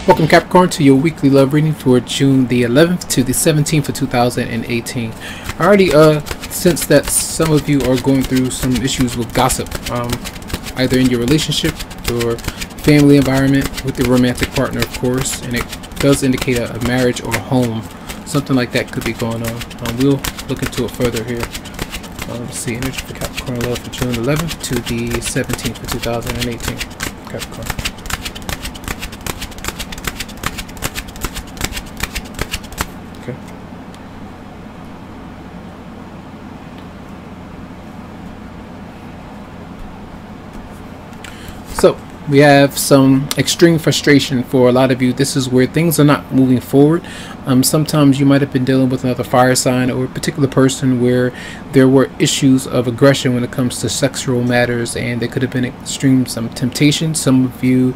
Welcome Capricorn to your weekly love reading for June the 11th to the 17th of 2018. I already sense that some of you are going through some issues with gossip, either in your relationship or family environment, with your romantic partner, of course, and it does indicate a marriage or a home. Something like that could be going on. We'll look into it further here. Let's see, energy for Capricorn love for June 11th to the 17th of 2018. Capricorn. Okay. So we have some extreme frustration for a lot of you. This is where things are not moving forward. Sometimes you might have been dealing with another fire sign or a particular person where there were issues of aggression when it comes to sexual matters, and there could have been some temptation. Some of you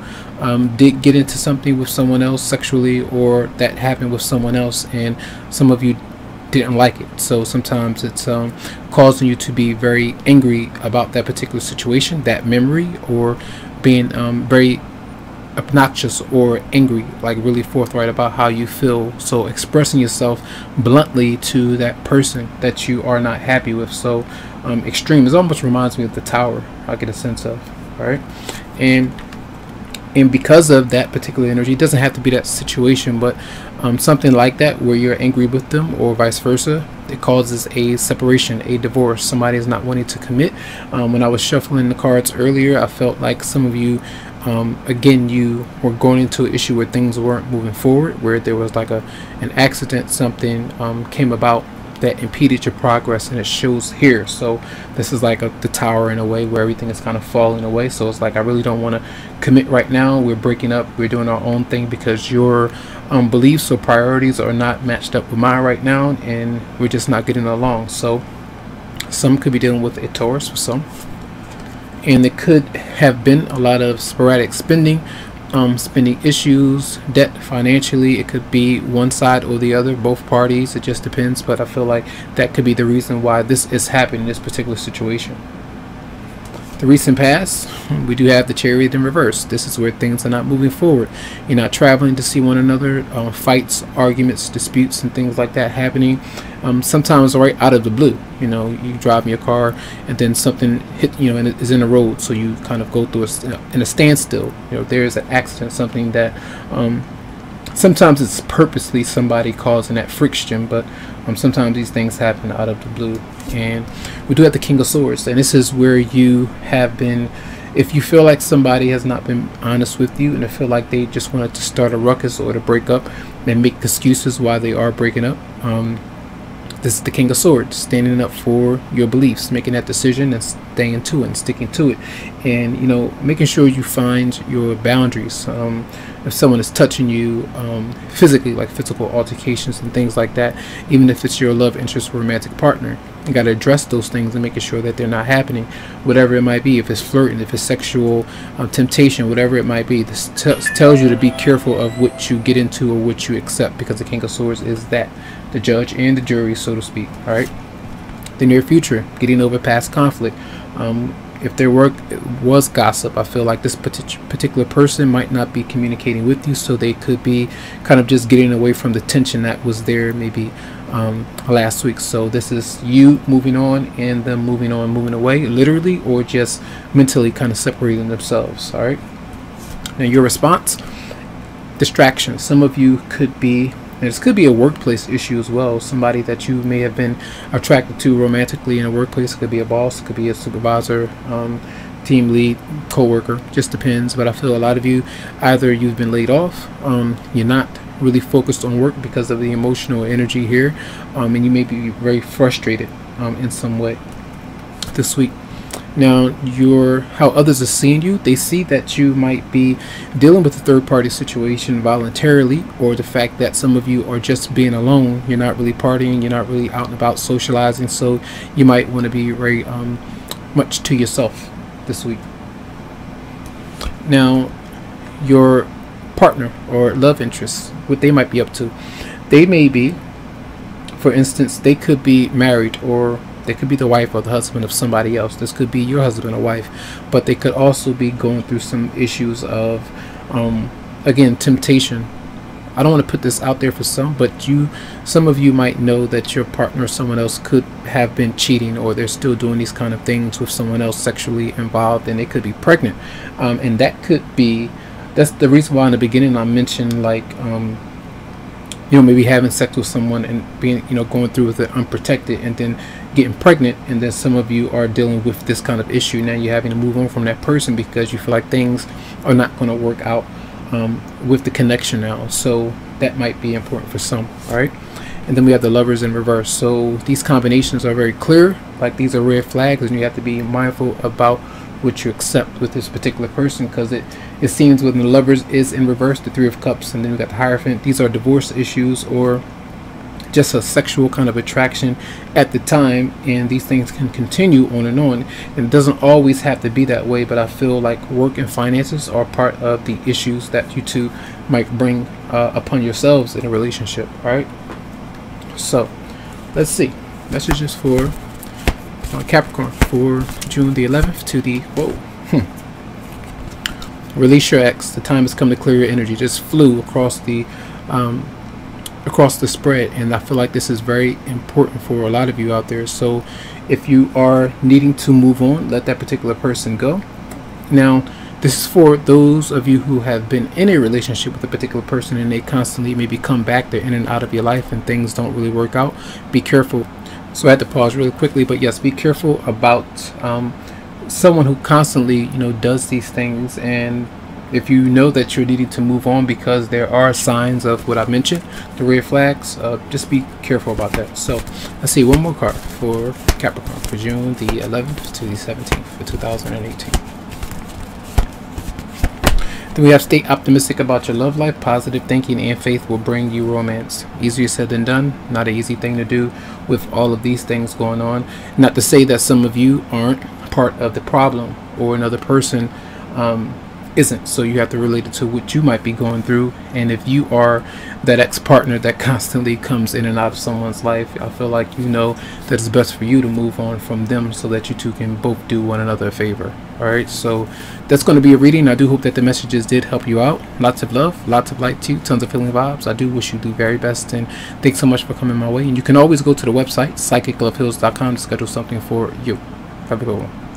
did get into something with someone else sexually, or that happened with someone else, and some of you didn't like it. So sometimes it's causing you to be very angry about that particular situation, that memory, or being very obnoxious or angry, like really forthright about how you feel. So expressing yourself bluntly to that person that you are not happy with. So extreme, it almost reminds me of the Tower, I get a sense of. All right, and because of that particular energy, it doesn't have to be that situation, but something like that where you're angry with them or vice versa, it causes a separation, a divorce. Somebody is not wanting to commit. When I was shuffling the cards earlier, I felt like some of you, again, you were going into an issue where things weren't moving forward, where there was like an accident, something came about that impeded your progress, and it shows here. So this is like the Tower in a way, where everything is kind of falling away. So it's like, I really don't want to commit right now. We're breaking up, we're doing our own thing, because your beliefs or priorities are not matched up with mine right now, and we're just not getting along. So some could be dealing with a Taurus for some, and it could have been a lot of sporadic spending issues, debt financially. It could be one side or the other, both parties, it just depends. But I feel like that could be the reason why this is happening in this particular situation. The recent past, we do have the Chariot in reverse. This is where things are not moving forward. You're not traveling to see one another. Fights, arguments, disputes, and things like that happening. Sometimes right out of the blue. You know, you drive in your car and then something hit, and it is in the road, so you kind of go through in a standstill. There is an accident, something that sometimes it's purposely somebody causing that friction, but sometimes these things happen out of the blue. And we do have the King of Swords, and this is where you have been, if you feel like somebody has not been honest with you, and they feel like they just wanted to start a ruckus or to break up and make excuses why they are breaking up, this is the King of Swords, standing up for your beliefs, making that decision and staying to it and sticking to it, and making sure you find your boundaries. If someone is touching you physically, like physical altercations and things like that, even if it's your love interest or romantic partner, you got to address those things and making sure that they're not happening, whatever it might be. If it's flirting, if it's sexual temptation, whatever it might be, this tells you to be careful of what you get into or what you accept, because the King of Swords is that, the judge and the jury, so to speak. All right, the near future, getting over past conflict. If there was gossip, I feel like this particular person might not be communicating with you, so they could be kind of just getting away from the tension that was there maybe last week. So this is you moving on and them moving on, moving away, literally, or just mentally kind of separating themselves. All right, now your response: distraction. Some of you could be, and this could be a workplace issue as well. Somebody that you may have been attracted to romantically in a workplace. It could be a boss, it could be a supervisor, team lead, co-worker, just depends. But I feel a lot of you, either you've been laid off, you're not really focused on work because of the emotional energy here, and you may be very frustrated in some way this week. Now, how others are seeing you, they see that you might be dealing with a third-party situation voluntarily, or the fact that some of you are just being alone. You're not really partying, you're not really out and about socializing, so you might want to be very much to yourself this week. Now, your partner or love interest, what they might be up to, they may be, for instance, they could be married, or they could be the wife or the husband of somebody else. This could be your husband or wife, but they could also be going through some issues of again, temptation. I don't want to put this out there for some, but some of you might know that your partner or someone else could have been cheating, or they're still doing these kind of things with someone else sexually involved, and they could be pregnant. And that could be, that's the reason why in the beginning I mentioned, like, maybe having sex with someone and being, going through with it unprotected and then getting pregnant. And then some of you are dealing with this kind of issue. Now you're having to move on from that person because you feel like things are not going to work out with the connection now. So that might be important for some. All right. And then we have the Lovers in reverse. So these combinations are very clear. Like, these are red flags, and you have to be mindful about what you accept with this particular person, because it seems when the Lovers is in reverse, the Three of Cups, and then we got the Hierophant. These are divorce issues or just a sexual kind of attraction at the time, and these things can continue on, and it doesn't always have to be that way. But I feel like work and finances are part of the issues that you two might bring upon yourselves in a relationship. All right, so let's see messages for Capricorn for June the 11th to the Release your ex. The time has come to clear your energy. Just flew across the spread, and I feel like this is very important for a lot of you out there. So if you are needing to move on, let that particular person go. Now, this is for those of you who have been in a relationship with a particular person and they constantly maybe come back. They're in and out of your life and things don't really work out. Be careful. So I had to pause really quickly, but yes, be careful about someone who constantly, does these things. And if you know that you're needing to move on because there are signs of what I mentioned, the red flags, just be careful about that. So let's see one more card for Capricorn for June the 11th to the 17th for 2018. Then we have stay optimistic about your love life. Positive thinking and faith will bring you romance. Easier said than done. Not an easy thing to do with all of these things going on. Not to say that some of you aren't part of the problem or another person isn't. So you have to relate it to what you might be going through. And if you are that ex-partner that constantly comes in and out of someone's life, I feel like that it's best for you to move on from them so that you two can both do one another a favor. All right, so that's going to be a reading. I do hope that the messages did help you out. Lots of love, lots of light to you, tons of feeling vibes. I do wish you the very best, and thanks so much for coming my way. And you can always go to the website psychicloveheals.com to schedule something for you. Have a good one.